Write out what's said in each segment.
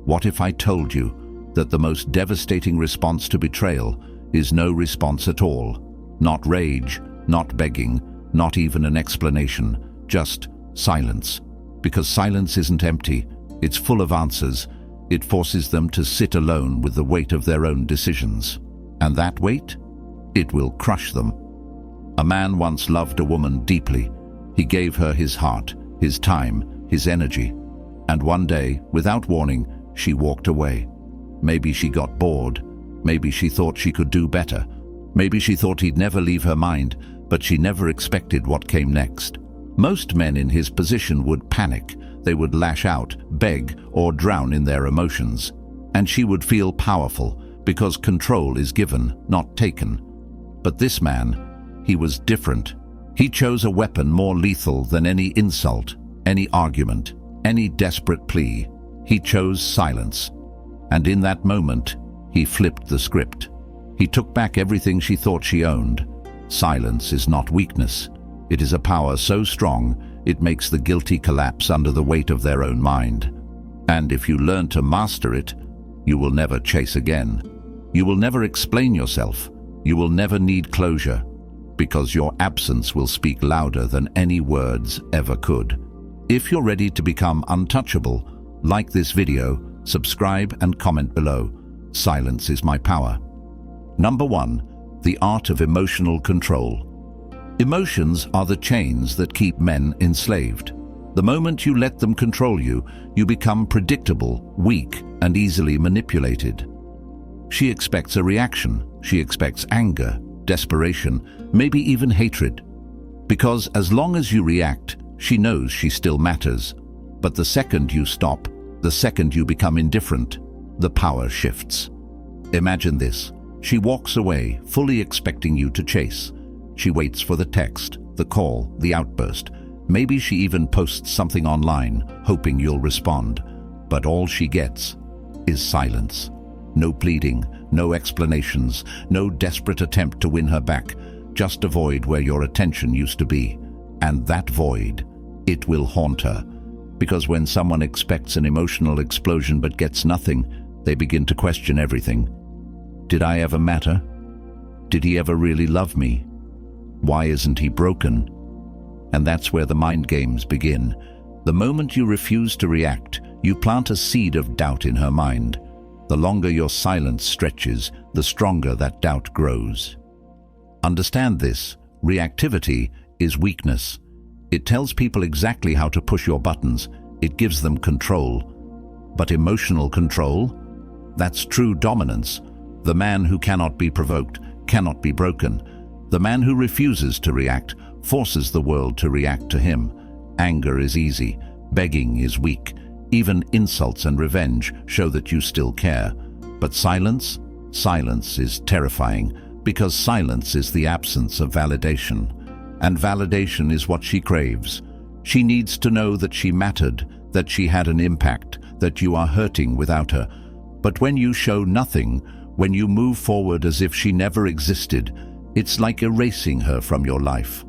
What if I told you that the most devastating response to betrayal is no response at all? Not rage, not begging, not even an explanation, just silence. Because silence isn't empty, it's full of answers. It forces them to sit alone with the weight of their own decisions. And that weight? It will crush them. A man once loved a woman deeply. He gave her his heart, his time, his energy. And one day, without warning, she walked away. Maybe she got bored. Maybe she thought she could do better. Maybe she thought he'd never leave her mind, but she never expected what came next. Most men in his position would panic. They would lash out, beg, or drown in their emotions. And she would feel powerful, because control is given, not taken. But this man, he was different. He chose a weapon more lethal than any insult, any argument, any desperate plea. He chose silence. And in that moment, he flipped the script. He took back everything she thought she owned. Silence is not weakness. It is a power so strong, it makes the guilty collapse under the weight of their own mind. And if you learn to master it, you will never chase again. You will never explain yourself. You will never need closure, because your absence will speak louder than any words ever could. If you're ready to become untouchable, like this video, subscribe and comment below. Silence is my power. Number 1. The art of emotional control. Emotions are the chains that keep men enslaved. The moment you let them control you, you become predictable, weak, and easily manipulated. She expects a reaction. She expects anger, desperation, maybe even hatred. Because as long as you react, she knows she still matters. But the second you stop, the second you become indifferent, the power shifts. Imagine this. She walks away, fully expecting you to chase. She waits for the text, the call, the outburst. Maybe she even posts something online, hoping you'll respond. But all she gets is silence. No pleading, no explanations, no desperate attempt to win her back. Just a void where your attention used to be. And that void, it will haunt her. Because when someone expects an emotional explosion but gets nothing, they begin to question everything. Did I ever matter? Did he ever really love me? Why isn't he broken? And that's where the mind games begin. The moment you refuse to react, you plant a seed of doubt in her mind. The longer your silence stretches, the stronger that doubt grows. Understand this. Reactivity is weakness. It tells people exactly how to push your buttons. It gives them control. But emotional control? That's true dominance. The man who cannot be provoked cannot be broken. The man who refuses to react forces the world to react to him. Anger is easy. Begging is weak. Even insults and revenge show that you still care. But silence? Silence is terrifying, because silence is the absence of validation. And validation is what she craves. She needs to know that she mattered, that she had an impact, that you are hurting without her. But when you show nothing, when you move forward as if she never existed, it's like erasing her from your life.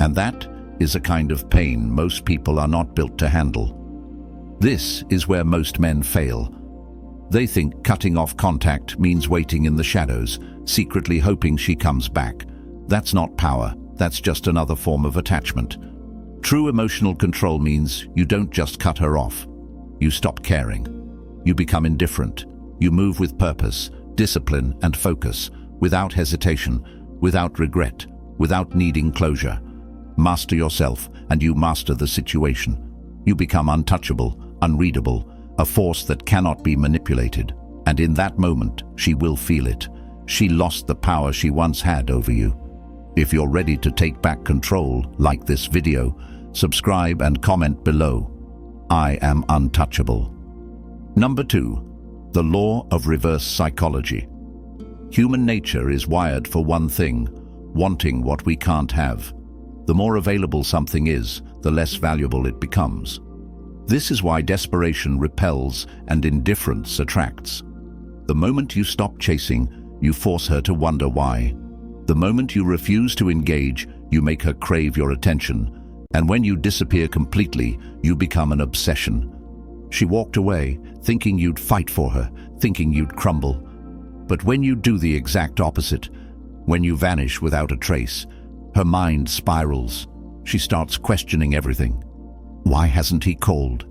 And that is a kind of pain most people are not built to handle. This is where most men fail. They think cutting off contact means waiting in the shadows, secretly hoping she comes back. That's not power. That's just another form of attachment. True emotional control means you don't just cut her off. You stop caring. You become indifferent. You move with purpose, discipline, and focus, without hesitation, without regret, without needing closure. Master yourself, and you master the situation. You become untouchable, unreadable, a force that cannot be manipulated. And in that moment, she will feel it. She lost the power she once had over you. If you're ready to take back control, like this video, subscribe and comment below. I am untouchable. Number 2. The law of reverse psychology. Human nature is wired for one thing, wanting what we can't have. The more available something is, the less valuable it becomes. This is why desperation repels and indifference attracts. The moment you stop chasing, you force her to wonder why. The moment you refuse to engage, you make her crave your attention. And when you disappear completely, you become an obsession. She walked away, thinking you'd fight for her, thinking you'd crumble. But when you do the exact opposite, when you vanish without a trace, her mind spirals. She starts questioning everything. Why hasn't he called?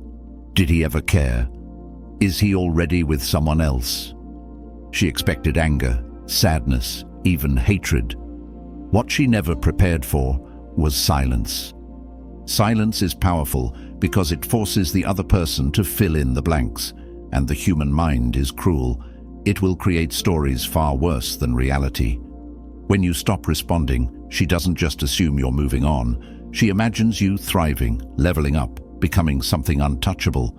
Did he ever care? Is he already with someone else? She expected anger, sadness, even hatred. What she never prepared for was silence. Silence is powerful because it forces the other person to fill in the blanks, and the human mind is cruel. It will create stories far worse than reality. When you stop responding, she doesn't just assume you're moving on. She imagines you thriving, leveling up, becoming something untouchable.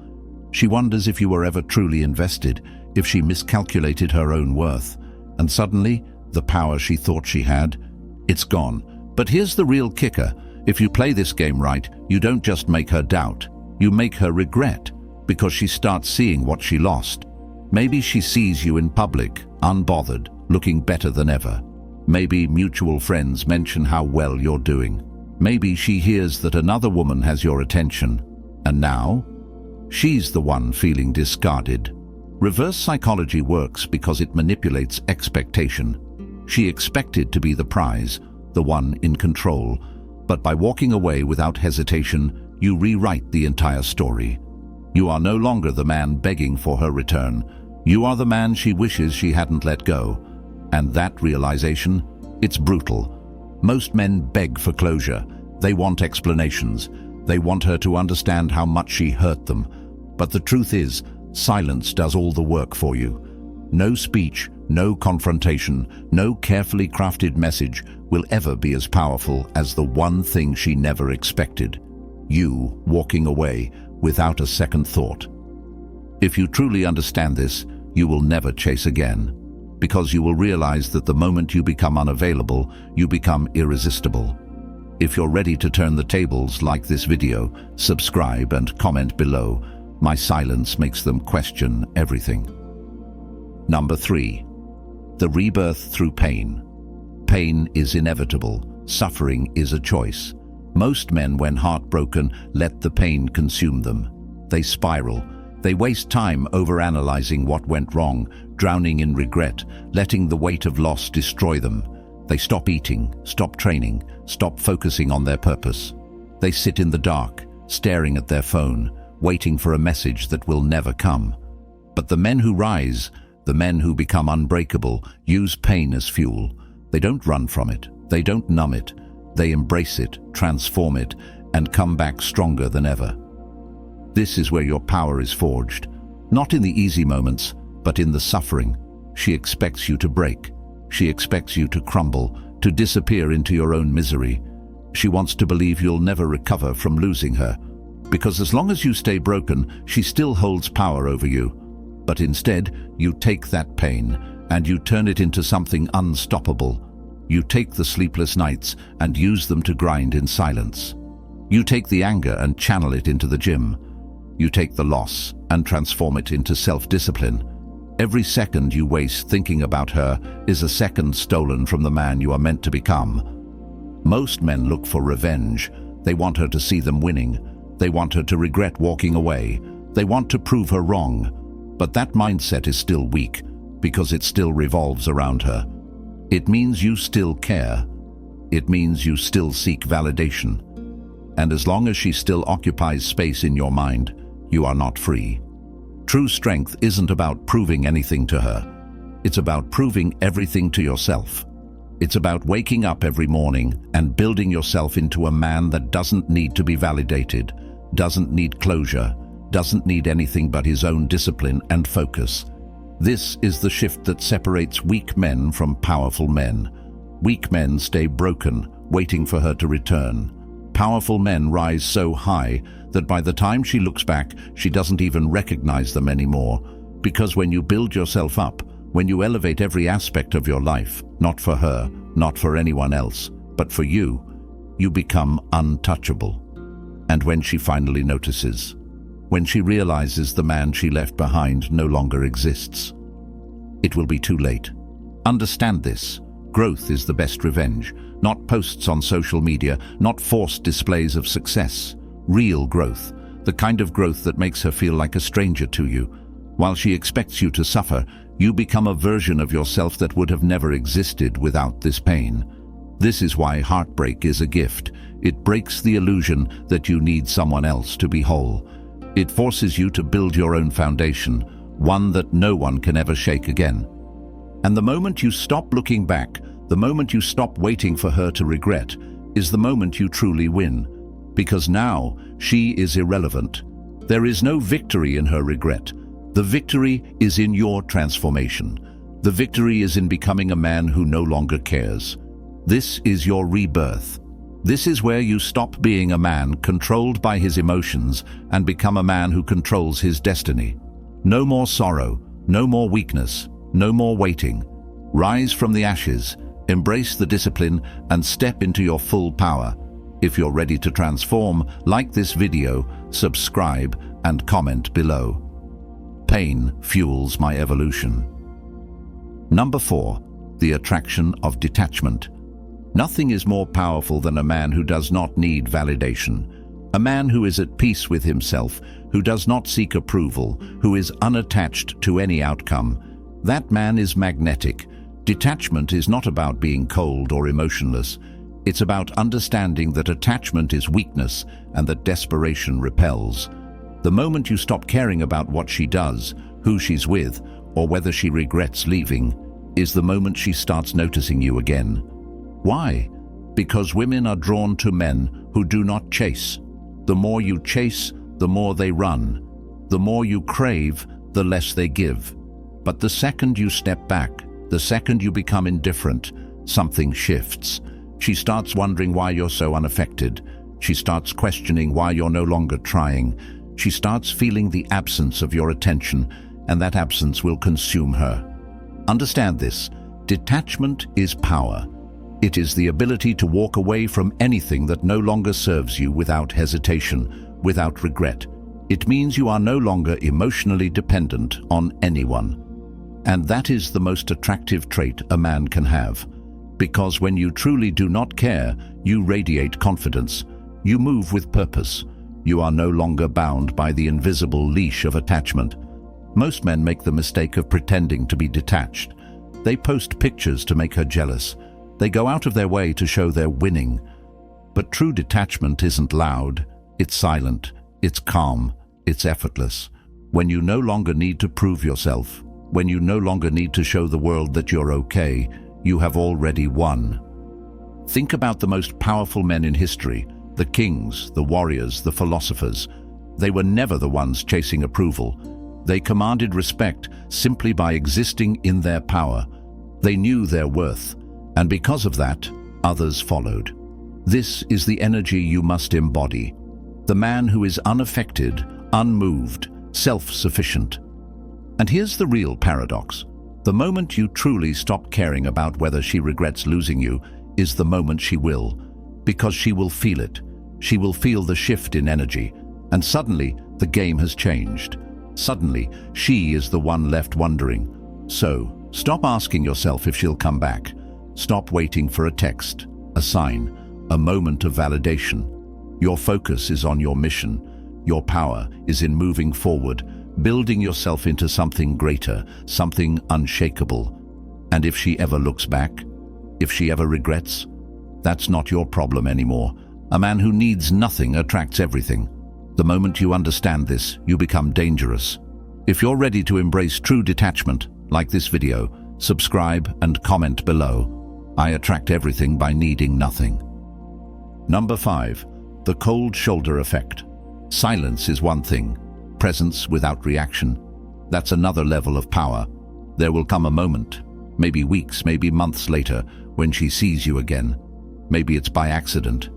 She wonders if you were ever truly invested, if she miscalculated her own worth. And suddenly, the power she thought she had, it's gone. But here's the real kicker. If you play this game right, you don't just make her doubt. You make her regret, because she starts seeing what she lost. Maybe she sees you in public, unbothered, looking better than ever. Maybe mutual friends mention how well you're doing. Maybe she hears that another woman has your attention. And now, she's the one feeling discarded. Reverse psychology works because it manipulates expectation. She expected to be the prize, the one in control. But by walking away without hesitation, you rewrite the entire story. You are no longer the man begging for her return. You are the man she wishes she hadn't let go. And that realization, it's brutal. Most men beg for closure. They want explanations. They want her to understand how much she hurt them. But the truth is, silence does all the work for you. No speech, no confrontation, no carefully crafted message will ever be as powerful as the one thing she never expected: you walking away without a second thought. If you truly understand this, you will never chase again, because you will realize that the moment you become unavailable, you become irresistible. If you're ready to turn the tables, like this video, subscribe and comment below. My silence makes them question everything. Number 3. The rebirth through pain. Pain is inevitable. Suffering is a choice. Most men, when heartbroken, let the pain consume them. They spiral. They waste time overanalyzing what went wrong, drowning in regret, letting the weight of loss destroy them. They stop eating, stop training, stop focusing on their purpose. They sit in the dark, staring at their phone, waiting for a message that will never come. But the men who rise, the men who become unbreakable, use pain as fuel. They don't run from it. They don't numb it. They embrace it, transform it, and come back stronger than ever. This is where your power is forged. Not in the easy moments, but in the suffering. She expects you to break. She expects you to crumble, to disappear into your own misery. She wants to believe you'll never recover from losing her. Because as long as you stay broken, she still holds power over you. But instead, you take that pain, and you turn it into something unstoppable. You take the sleepless nights and use them to grind in silence. You take the anger and channel it into the gym. You take the loss and transform it into self-discipline. Every second you waste thinking about her is a second stolen from the man you are meant to become. Most men look for revenge. They want her to see them winning. They want her to regret walking away. They want to prove her wrong. But that mindset is still weak, because it still revolves around her. It means you still care. It means you still seek validation. And as long as she still occupies space in your mind, you are not free. True strength isn't about proving anything to her. It's about proving everything to yourself. It's about waking up every morning and building yourself into a man that doesn't need to be validated, doesn't need closure, doesn't need anything but his own discipline and focus. This is the shift that separates weak men from powerful men. Weak men stay broken, waiting for her to return. Powerful men rise so high that by the time she looks back, she doesn't even recognize them anymore. Because when you build yourself up, when you elevate every aspect of your life, not for her, not for anyone else, but for you, you become untouchable. And when she finally notices, when she realizes the man she left behind no longer exists, it will be too late. Understand this. Growth is the best revenge. Not posts on social media, not forced displays of success. Real growth. the kind of growth that makes her feel like a stranger to you. While she expects you to suffer, you become a version of yourself that would have never existed without this pain. This is why heartbreak is a gift. It breaks the illusion that you need someone else to be whole. It forces you to build your own foundation, one that no one can ever shake again. And the moment you stop looking back, the moment you stop waiting for her to regret, is the moment you truly win. Because now, she is irrelevant. There is no victory in her regret. The victory is in your transformation. The victory is in becoming a man who no longer cares. This is your rebirth. This is where you stop being a man controlled by his emotions and become a man who controls his destiny. No more sorrow, no more weakness, no more waiting. Rise from the ashes, embrace the discipline, and step into your full power. If you're ready to transform, like this video, subscribe, and comment below. Pain fuels my evolution. Number 4. The attraction of detachment. Nothing is more powerful than a man who does not need validation. A man who is at peace with himself, who does not seek approval, who is unattached to any outcome. That man is magnetic. Detachment is not about being cold or emotionless. It's about understanding that attachment is weakness and that desperation repels. The moment you stop caring about what she does, who she's with, or whether she regrets leaving, is the moment she starts noticing you again. Why? Because women are drawn to men who do not chase. The more you chase, the more they run. The more you crave, the less they give. But the second you step back, the second you become indifferent, something shifts. She starts wondering why you're so unaffected. She starts questioning why you're no longer trying. She starts feeling the absence of your attention, and that absence will consume her. Understand this. Detachment is power. It is the ability to walk away from anything that no longer serves you without hesitation, without regret. It means you are no longer emotionally dependent on anyone. And that is the most attractive trait a man can have. Because when you truly do not care, you radiate confidence. You move with purpose. You are no longer bound by the invisible leash of attachment. Most men make the mistake of pretending to be detached. They post pictures to make her jealous. They go out of their way to show they're winning. But true detachment isn't loud. It's silent. It's calm. It's effortless. When you no longer need to prove yourself, when you no longer need to show the world that you're okay, you have already won. Think about the most powerful men in history, the kings, the warriors, the philosophers. They were never the ones chasing approval. They commanded respect simply by existing in their power. They knew their worth, and because of that, others followed. This is the energy you must embody. The man who is unaffected, unmoved, self-sufficient. And here's the real paradox. The moment you truly stop caring about whether she regrets losing you is the moment she will, because she will feel it. She will feel the shift in energy, and suddenly the game has changed. Suddenly, she is the one left wondering. So, stop asking yourself if she'll come back. Stop waiting for a text, a sign, a moment of validation. Your focus is on your mission. Your power is in moving forward, building yourself into something greater, something unshakable. And if she ever looks back, if she ever regrets, that's not your problem anymore. A man who needs nothing attracts everything. The moment you understand this, you become dangerous. If you're ready to embrace true detachment, like this video, subscribe and comment below. I attract everything by needing nothing. Number 5. The cold shoulder effect. Silence is one thing. Presence without reaction, that's another level of power. There will come a moment, maybe weeks, maybe months later, when she sees you again. Maybe it's by accident.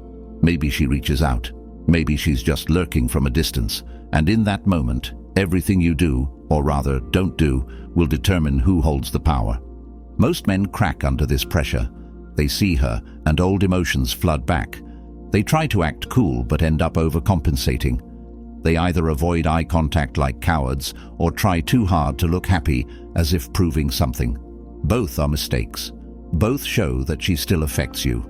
Maybe she reaches out. Maybe she's just lurking from a distance. And in that moment, everything you do, or rather don't do, will determine who holds the power. Most men crack under this pressure. They see her, and old emotions flood back. They try to act cool, but end up overcompensating. They either avoid eye contact like cowards, or try too hard to look happy, as if proving something. Both are mistakes. Both show that she still affects you.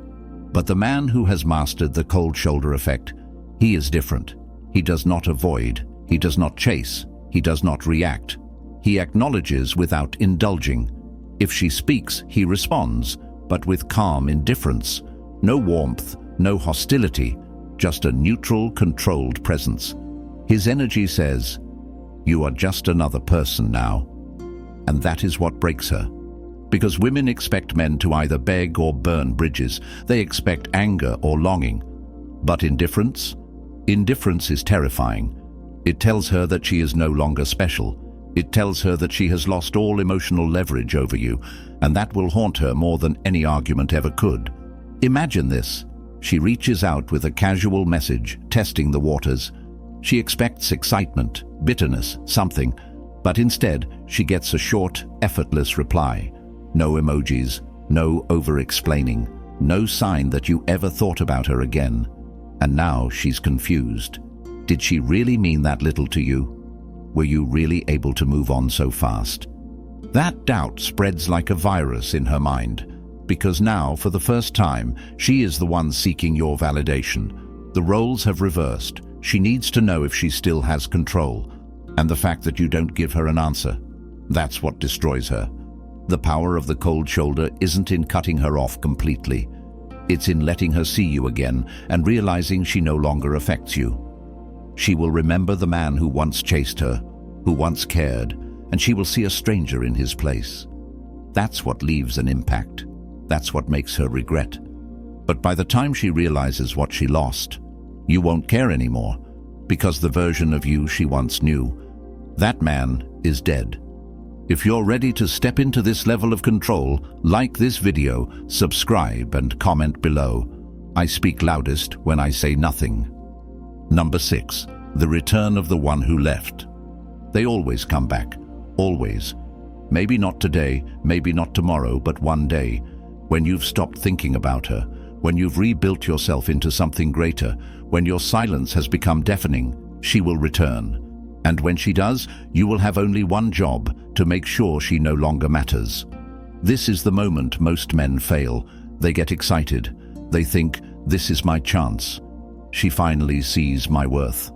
But the man who has mastered the cold shoulder effect, he is different. He does not avoid, he does not chase, he does not react. He acknowledges without indulging. If she speaks, he responds, but with calm indifference. No warmth, no hostility, just a neutral, controlled presence. His energy says, "You are just another person now." And that is what breaks her. Because women expect men to either beg or burn bridges. They expect anger or longing. But indifference? Indifference is terrifying. It tells her that she is no longer special. It tells her that she has lost all emotional leverage over you, and that will haunt her more than any argument ever could. Imagine this. She reaches out with a casual message, testing the waters. She expects excitement, bitterness, something, but instead she gets a short, effortless reply. No emojis, no over-explaining, no sign that you ever thought about her again. And now she's confused. Did she really mean that little to you? Were you really able to move on so fast? That doubt spreads like a virus in her mind, because now, for the first time, she is the one seeking your validation. The roles have reversed. She needs to know if she still has control, and the fact that you don't give her an answer, that's what destroys her. The power of the cold shoulder isn't in cutting her off completely. It's in letting her see you again and realizing she no longer affects you. She will remember the man who once chased her, who once cared, and she will see a stranger in his place. That's what leaves an impact. That's what makes her regret. But by the time she realizes what she lost, you won't care anymore, because the version of you she once knew, that man is dead. If you're ready to step into this level of control, like this video, subscribe and comment below. I speak loudest when I say nothing. Number 6. The return of the one who left. They always come back. Always. Maybe not today, maybe not tomorrow, but one day, when you've stopped thinking about her, when you've rebuilt yourself into something greater, when your silence has become deafening, she will return. And when she does, you will have only one job: to make sure she no longer matters. This is the moment most men fail. They get excited. They think, this is my chance. She finally sees my worth.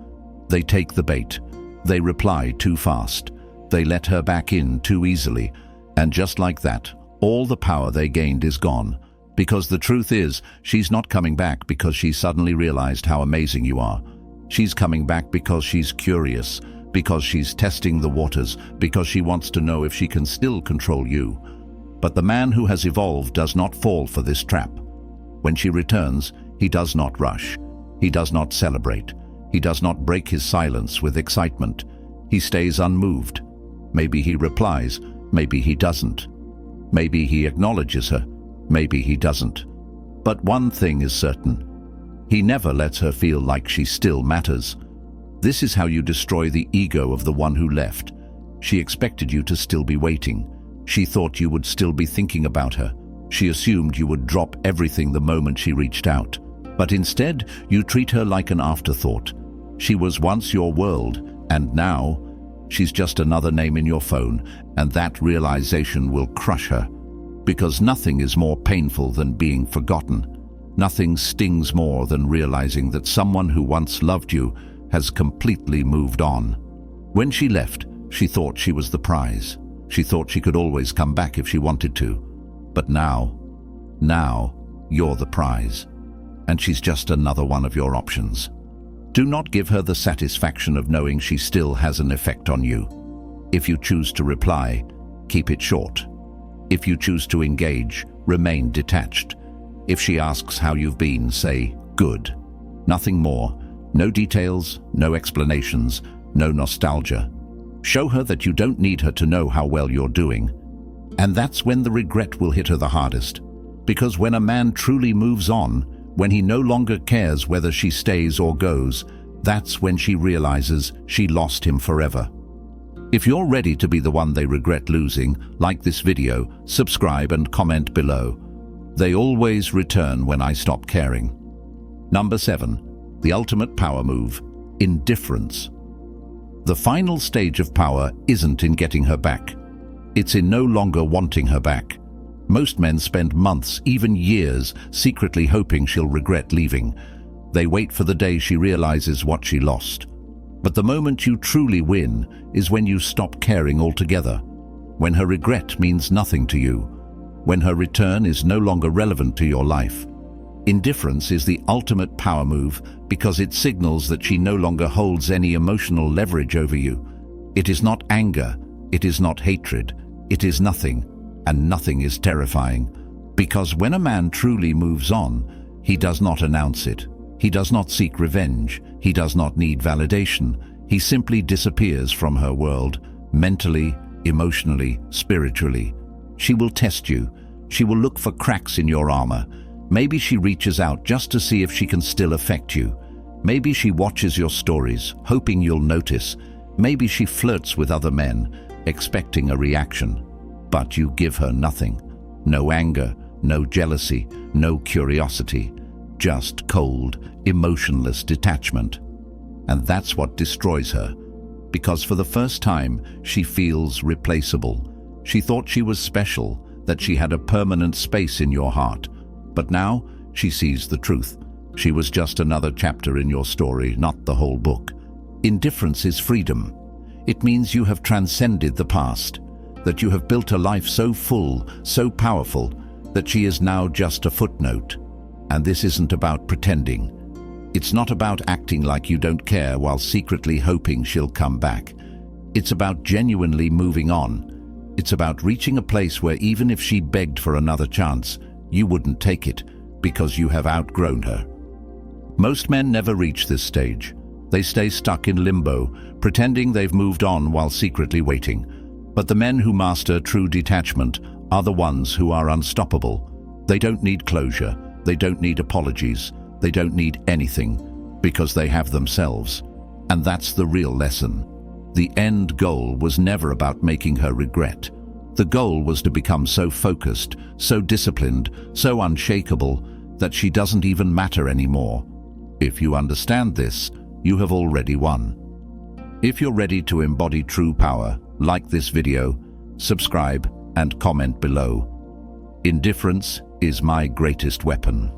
They take the bait. They reply too fast. They let her back in too easily. And just like that, all the power they gained is gone. Because the truth is, she's not coming back because she suddenly realized how amazing you are. She's coming back because she's curious, because she's testing the waters, because she wants to know if she can still control you. But the man who has evolved does not fall for this trap. When she returns, he does not rush. He does not celebrate. He does not break his silence with excitement. He stays unmoved. Maybe he replies, maybe he doesn't. Maybe he acknowledges her, maybe he doesn't. But one thing is certain. He never lets her feel like she still matters. This is how you destroy the ego of the one who left. She expected you to still be waiting. She thought you would still be thinking about her. She assumed you would drop everything the moment she reached out. But instead, you treat her like an afterthought. She was once your world, and now, she's just another name in your phone, and that realization will crush her. Because nothing is more painful than being forgotten. Nothing stings more than realizing that someone who once loved you has completely moved on. When she left, she thought she was the prize. She thought she could always come back if she wanted to. But now, you're the prize. And she's just another one of your options. Do not give her the satisfaction of knowing she still has an effect on you. If you choose to reply, keep it short. If you choose to engage, remain detached. If she asks how you've been, say, good. Nothing more. No details, no explanations, no nostalgia. Show her that you don't need her to know how well you're doing. And that's when the regret will hit her the hardest. Because when a man truly moves on, when he no longer cares whether she stays or goes, that's when she realizes she lost him forever. If you're ready to be the one they regret losing, like this video, subscribe and comment below. They always return when I stop caring. Number 7. The ultimate power move, indifference. The final stage of power isn't in getting her back. It's in no longer wanting her back. Most men spend months, even years, secretly hoping she'll regret leaving. They wait for the day she realizes what she lost. But the moment you truly win is when you stop caring altogether, when her regret means nothing to you, when her return is no longer relevant to your life. Indifference is the ultimate power move because it signals that she no longer holds any emotional leverage over you. It is not anger, it is not hatred, it is nothing, and nothing is terrifying. Because when a man truly moves on, he does not announce it. He does not seek revenge. He does not need validation. He simply disappears from her world, mentally, emotionally, spiritually. She will test you. She will look for cracks in your armor. Maybe she reaches out just to see if she can still affect you. Maybe she watches your stories, hoping you'll notice. Maybe she flirts with other men, expecting a reaction. But you give her nothing. No anger, no jealousy, no curiosity. Just cold, emotionless detachment. And that's what destroys her. Because for the first time, she feels replaceable. She thought she was special, that she had a permanent space in your heart. But now, she sees the truth. She was just another chapter in your story, not the whole book. Indifference is freedom. It means you have transcended the past, that you have built a life so full, so powerful, that she is now just a footnote. And this isn't about pretending. It's not about acting like you don't care while secretly hoping she'll come back. It's about genuinely moving on. It's about reaching a place where even if she begged for another chance, you wouldn't take it because you have outgrown her. Most men never reach this stage. They stay stuck in limbo, pretending they've moved on while secretly waiting. But the men who master true detachment are the ones who are unstoppable. They don't need closure. They don't need apologies. They don't need anything because they have themselves. And that's the real lesson. The end goal was never about making her regret. The goal was to become so focused, so disciplined, so unshakable that she doesn't even matter anymore. If you understand this, you have already won. If you're ready to embody true power, like this video, subscribe, and comment below. Indifference is my greatest weapon.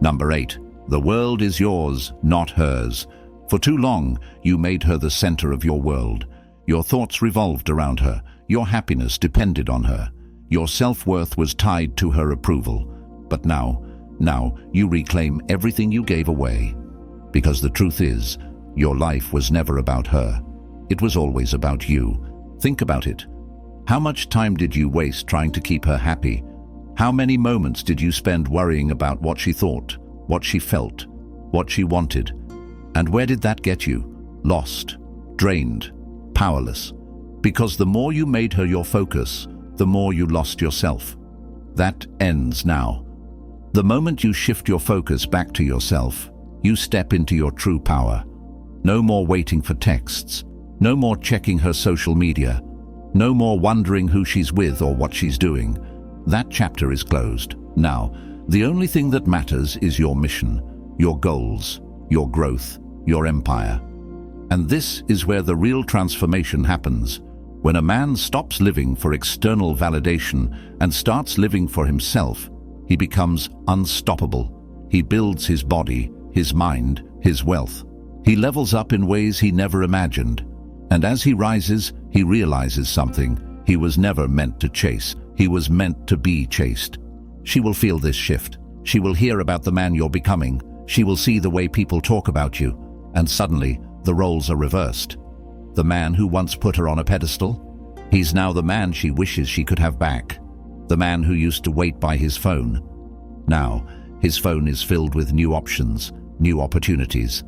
Number 8. The world is yours, not hers. For too long, you made her the center of your world. Your thoughts revolved around her. Your happiness depended on her. Your self-worth was tied to her approval. But now you reclaim everything you gave away. Because the truth is, your life was never about her. It was always about you. Think about it. How much time did you waste trying to keep her happy? How many moments did you spend worrying about what she thought, what she felt, what she wanted? And where did that get you? Lost, drained, powerless. Because the more you made her your focus, the more you lost yourself. That ends now. The moment you shift your focus back to yourself, you step into your true power. No more waiting for texts. No more checking her social media. No more wondering who she's with or what she's doing. That chapter is closed. Now, the only thing that matters is your mission, your goals, your growth, your empire. And this is where the real transformation happens. When a man stops living for external validation and starts living for himself, he becomes unstoppable. He builds his body, his mind, his wealth. He levels up in ways he never imagined. And as he rises, he realizes something. He was never meant to chase. He was meant to be chased. She will feel this shift. She will hear about the man you're becoming. She will see the way people talk about you. And suddenly, the roles are reversed. The man who once put her on a pedestal, he's now the man she wishes she could have back. The man who used to wait by his phone. Now, his phone is filled with new options, new opportunities.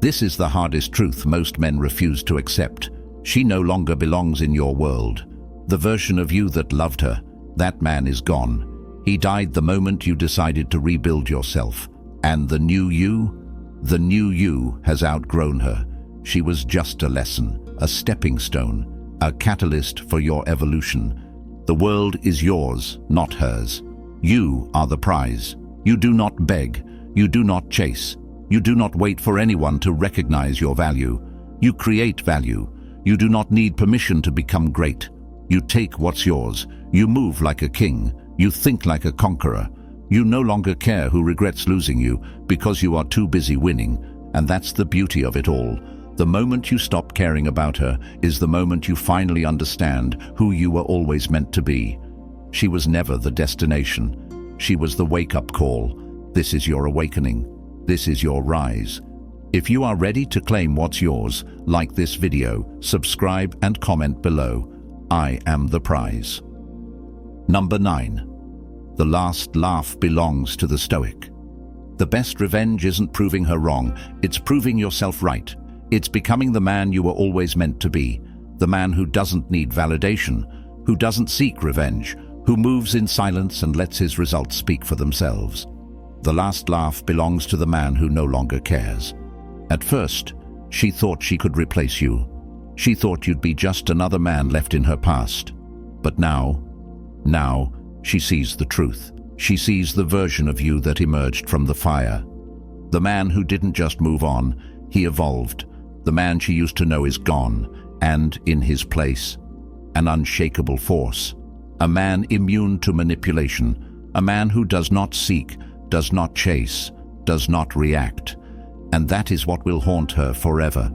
This is the hardest truth most men refuse to accept. She no longer belongs in your world. The version of you that loved her, that man is gone. He died the moment you decided to rebuild yourself. And the new you has outgrown her. She was just a lesson, a stepping stone, a catalyst for your evolution. The world is yours, not hers. You are the prize. You do not beg. You do not chase. You do not wait for anyone to recognize your value. You create value. You do not need permission to become great. You take what's yours. You move like a king. You think like a conqueror. You no longer care who regrets losing you because you are too busy winning, and that's the beauty of it all. The moment you stop caring about her is the moment you finally understand who you were always meant to be. She was never the destination. She was the wake-up call. This is your awakening. This is your rise. If you are ready to claim what's yours, like this video, subscribe and comment below. I am the prize. Number 9. The last laugh belongs to the Stoic. The best revenge isn't proving her wrong, it's proving yourself right. It's becoming the man you were always meant to be, the man who doesn't need validation, who doesn't seek revenge, who moves in silence and lets his results speak for themselves. The last laugh belongs to the man who no longer cares. At first, she thought she could replace you. She thought you'd be just another man left in her past. But now, she sees the truth. She sees the version of you that emerged from the fire. The man who didn't just move on, he evolved. The man she used to know is gone, and in his place, an unshakable force. A man immune to manipulation. A man who does not seek, does not chase, does not react. And that is what will haunt her forever.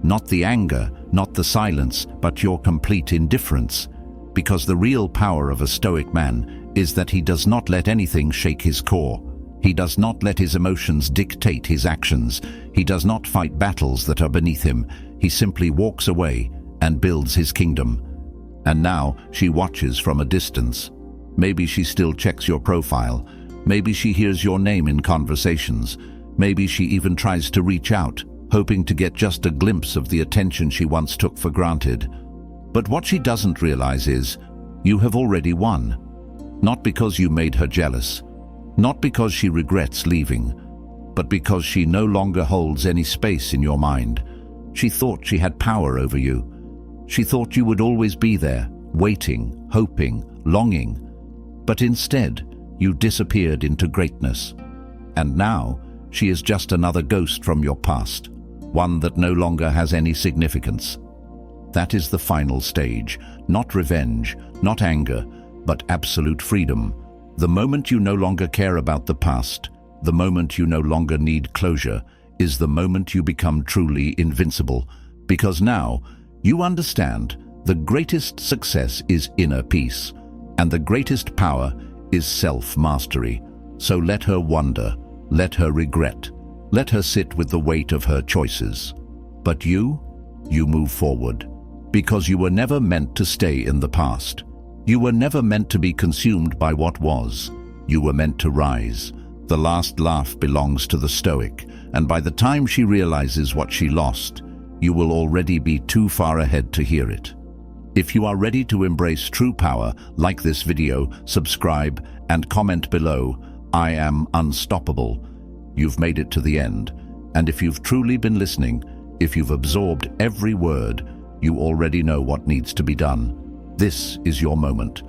Not the anger, not the silence, but your complete indifference. Because the real power of a Stoic man is that he does not let anything shake his core. He does not let his emotions dictate his actions. He does not fight battles that are beneath him. He simply walks away and builds his kingdom. And now she watches from a distance. Maybe she still checks your profile. Maybe she hears your name in conversations. Maybe she even tries to reach out, hoping to get just a glimpse of the attention she once took for granted. But what she doesn't realize is, you have already won. Not because you made her jealous, not because she regrets leaving, but because she no longer holds any space in your mind. She thought she had power over you. She thought you would always be there, waiting, hoping, longing. But instead, you disappeared into greatness. And now, she is just another ghost from your past, one that no longer has any significance. That is the final stage, not revenge, not anger, but absolute freedom. The moment you no longer care about the past, the moment you no longer need closure, is the moment you become truly invincible. Because now, you understand, the greatest success is inner peace, and the greatest power is self-mastery. So let her wonder, let her regret, let her sit with the weight of her choices. But you move forward, because you were never meant to stay in the past. You were never meant to be consumed by what was. You were meant to rise. The last laugh belongs to the Stoic, and by the time she realizes what she lost, you will already be too far ahead to hear it. If you are ready to embrace true power, like this video, subscribe, and comment below, I am unstoppable. You've made it to the end, and if you've truly been listening, if you've absorbed every word, you already know what needs to be done. This is your moment.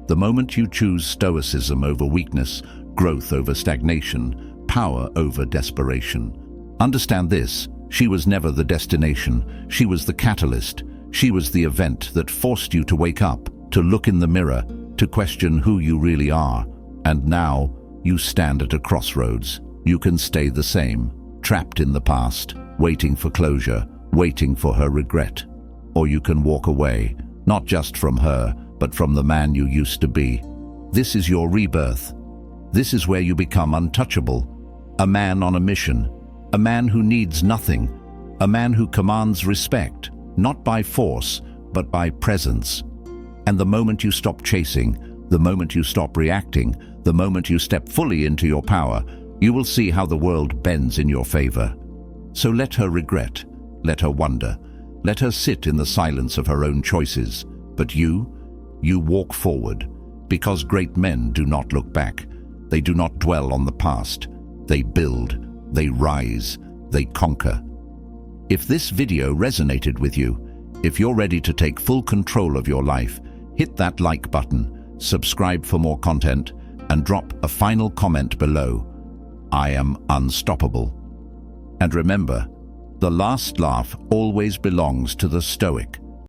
The moment you choose stoicism over weakness, growth over stagnation, power over desperation. Understand this, she was never the destination. She was the catalyst. She was the event that forced you to wake up, to look in the mirror, to question who you really are. And now, you stand at a crossroads. You can stay the same, trapped in the past, waiting for closure, waiting for her regret. Or you can walk away, not just from her, but from the man you used to be. This is your rebirth. This is where you become untouchable. A man on a mission. A man who needs nothing. A man who commands respect, not by force, but by presence. And the moment you stop chasing, the moment you stop reacting, the moment you step fully into your power, you will see how the world bends in your favor. So let her regret, let her wonder, let her sit in the silence of her own choices. But you walk forward, because great men do not look back. They do not dwell on the past. They build, they rise, they conquer. If this video resonated with you, if you're ready to take full control of your life, hit that like button, subscribe for more content, and drop a final comment below. I am unstoppable. And remember, the last laugh always belongs to the Stoic.